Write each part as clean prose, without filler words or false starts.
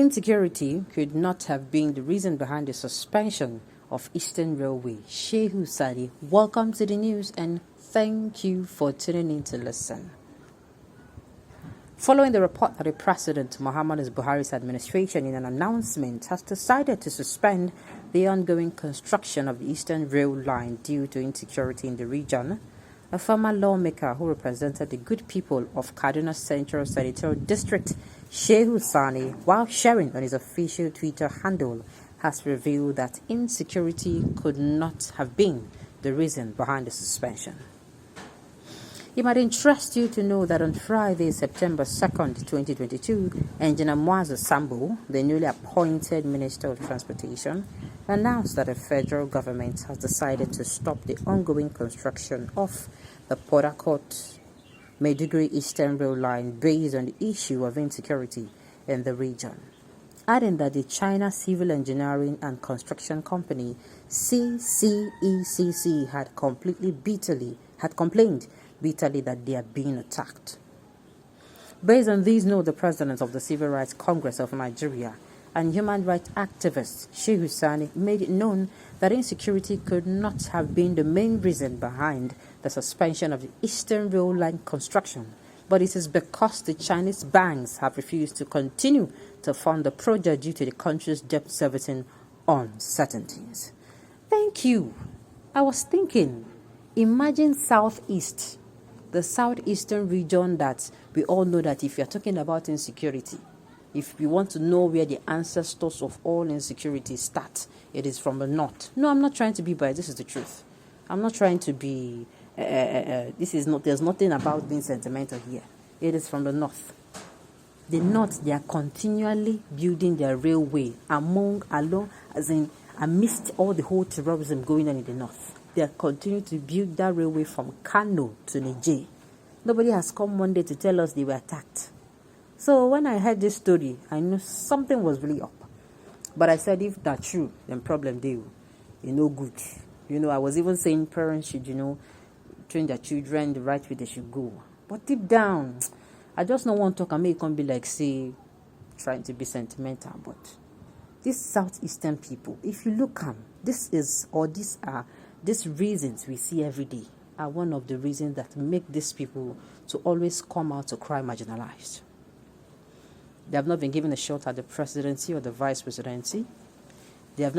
Insecurity could not have been the reason behind the suspension of Eastern Railway. Shehu Sani, welcome to the news and thank you for tuning in to listen. Following the report that the President Muhammadu Buhari's administration in an announcement has decided to suspend the ongoing construction of the Eastern Rail Line due to insecurity in the region, a former lawmaker who represented the good people of Kaduna Central Senatorial District, Shehu Sani, while sharing on his official Twitter handle, has revealed that insecurity could not have been the reason behind the suspension. It might interest you to know that on Friday, September 2nd, 2022, Engineer Muazu Sambo, the newly appointed Minister of Transportation, announced that the federal government has decided to stop the ongoing construction of the Port Harcourt-Maiduguri Eastern Rail Line based on the issue of insecurity in the region, adding that the China Civil Engineering and Construction Company CCECC had complained bitterly that they are being attacked. Based on these notes, the president of the Civil Rights Congress of Nigeria and human rights activist Shehu Sani made it known that insecurity could not have been the main reason behind the suspension of the Eastern Rail Line construction, but it is because the Chinese banks have refused to continue to fund the project due to the country's debt servicing uncertainties. Thank you. I was thinking, imagine Southeast, the southeastern region that we all know that if you're talking about insecurity, if we want to know where the ancestors of all insecurity start, it is from the north. No, I'm not trying to be biased. This is the truth. I'm not trying to be, there's nothing about being sentimental here. It is from the north. The north, they are continually building their railway amidst all the whole terrorism going on in the north. They are continuing to build that railway from Kano to Niger. Nobody has come one day to tell us they were attacked. So when I heard this story, I knew something was really up. But I said, if that's true, then problem deal. Good. I was even saying parents should, train their children the right way they should go. But deep down, I just don't want to talk and make it come be like, say, trying to be sentimental. But these southeastern people, if you look at these reasons we see every day are one of the reasons that make these people to always come out to cry marginalized. They have not been given a shot at the presidency or the vice presidency. They have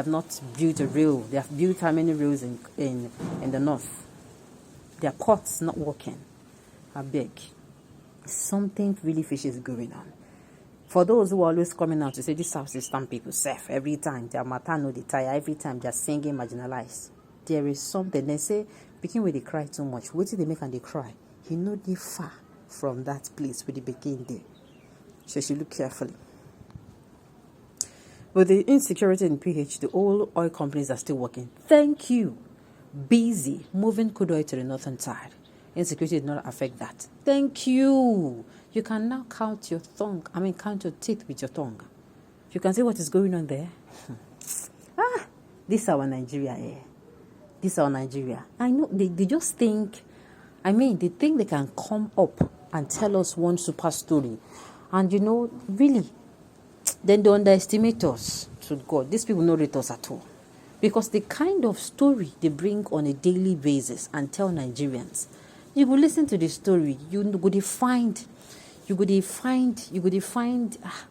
not built a rail. They have built how many rails in the north? Their ports not working. I beg. Something really fishy is going on. For those who are always coming out to say this Southeastern people safe every time, their matter no they tire, every time they're singing marginalized. There is something. They say, begin with they cry too much. What do they make and they cry? You know they far from that place where they begin there. So you should look carefully. With the insecurity in PH, the oil companies are still working. Thank you. Busy moving crude oil to the northern side. Insecurity did not affect that. Thank you. You can now count your teeth with your tongue. You can see what is going on there. This is our Nigeria. This is our Nigeria. I know they just think, they think they can come up and tell us one super story. And really, then they underestimate us to God. These people don't rate us at all. Because the kind of story they bring on a daily basis and tell Nigerians, you will listen to the story, you go find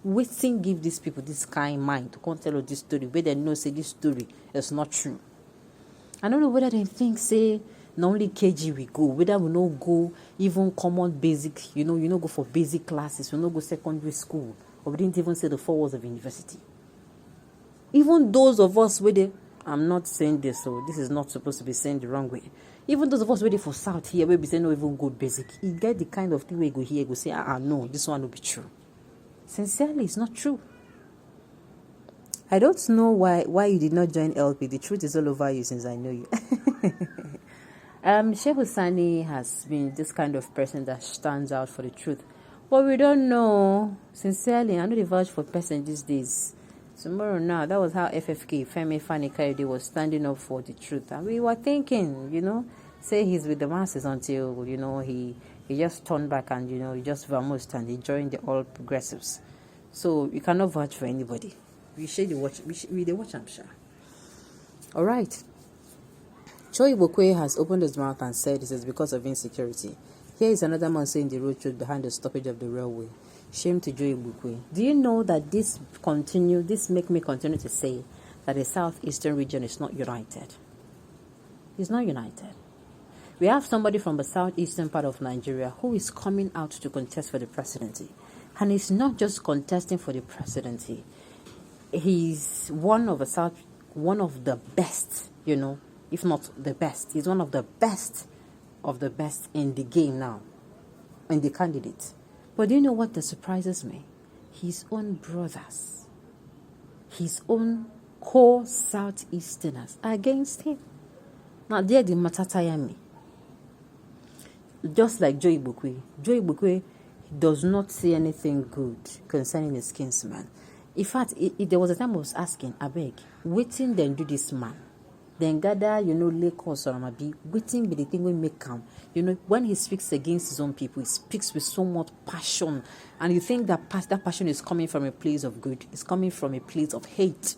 waiting give these people this kind of mind to come tell us this story where they know say this story is not true. I don't know whether they think say not only KG we go, whether we no go even common basic, go for basic classes, we no go secondary school, or we didn't even say the 4 walls of university. Even those of us I'm not saying this, so this is not supposed to be saying the wrong way. Even those of us waiting for South here, where we say no even go basic, you get the kind of thing where you go here, you go say, no, this one will be true. Sincerely, it's not true. I don't know why you did not join LP. The truth is all over you since I know you. Shehu Sani has been this kind of person that stands out for the truth. But we don't know. Sincerely, I know the vouch for person these days. Tomorrow now, that was how FFK, Femi Fani Kayode, was standing up for the truth. And we were thinking, say he's with the masses until, he just turned back and, he just vamoosed and he joined the All Progressives. So you cannot vouch for anybody. We share the watch. We the watch. I'm sure. All right. Shehu has opened his mouth and said it is because of insecurity. Here is another man saying the road truth behind the stoppage of the railway. Shame to Shehu. Do you know that this make me continue to say that the southeastern region is not united? It's not united. We have somebody from the southeastern part of Nigeria who is coming out to contest for the presidency. And he's not just contesting for the presidency. He's one of the best, if not the best. He's one of the best in the game now, in the candidate. But do you know what surprises me? His own brothers, his own core Southeasterners are against him. Now they're the Matatayami. Just like Shehu does not see anything good concerning his kinsman. In fact, there was a time I was asking, I beg, waiting then do this man. Then gather, Lagos or Amabi, waiting be the thing we make come. When he speaks against his own people, he speaks with so much passion. And you think that passion is coming from a place of good. It's coming from a place of hate.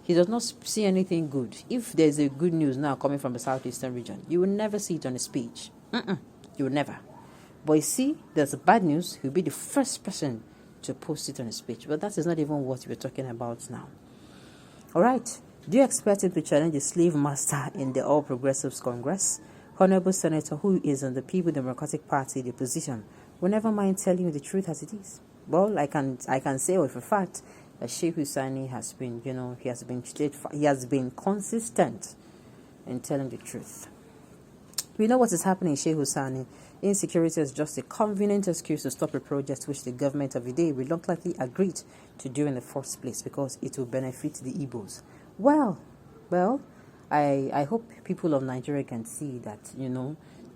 He does not see anything good. If there's a good news now coming from the southeastern region, you will never see it on his speech. You will never. But you see, there's bad news, he'll be the first person to post it on his speech. But that is not even what we're talking about now. All right. Do you expect him to challenge the slave master in the All Progressives Congress? Honorable Senator, who is on the People Democratic Party, the position, will never mind telling you the truth as it is. Well, I can say with a fact that Shehu Sani has been, he has been consistent in telling the truth. We know what is happening in Shehu Sani. Insecurity is just a convenient excuse to stop a project which the government of the day reluctantly agreed to do in the first place because it will benefit the Igbos. Well, I hope people of Nigeria can see that,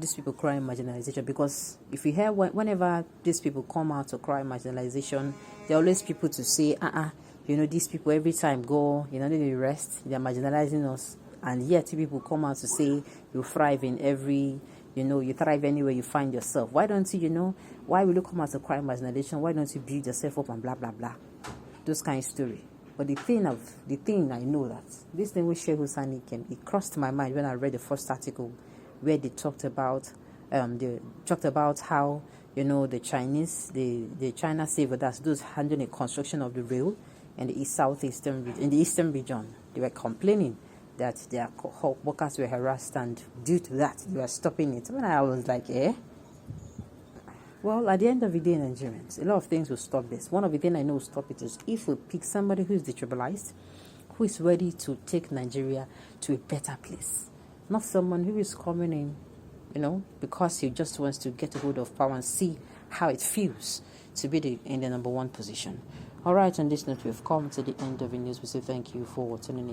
these people cry marginalization, because if you hear whenever these people come out to cry marginalization, there are always people to say, these people every time go, they rest, they are marginalizing us. And yet people come out to say you thrive in every, you thrive anywhere you find yourself. Why don't you, why will you come out to cry marginalization? Why don't you build yourself up and blah, blah, blah? Those kind of story. But the thing I know that this thing with Shehu Sani it crossed my mind when I read the first article where they talked about how the Chinese, the China Civil, that's those handling the construction of the rail in the eastern region. They were complaining that their workers were harassed, and due to that they were stopping it. When I was like, Well, at the end of the day, Nigerians, a lot of things will stop this. One of the things I know will stop it is if we pick somebody who is detribalized, who is ready to take Nigeria to a better place. Not someone who is coming in, because he just wants to get a hold of power and see how it feels to be in the number one position. All right, on this note, we've come to the end of the news. We say thank you for tuning in.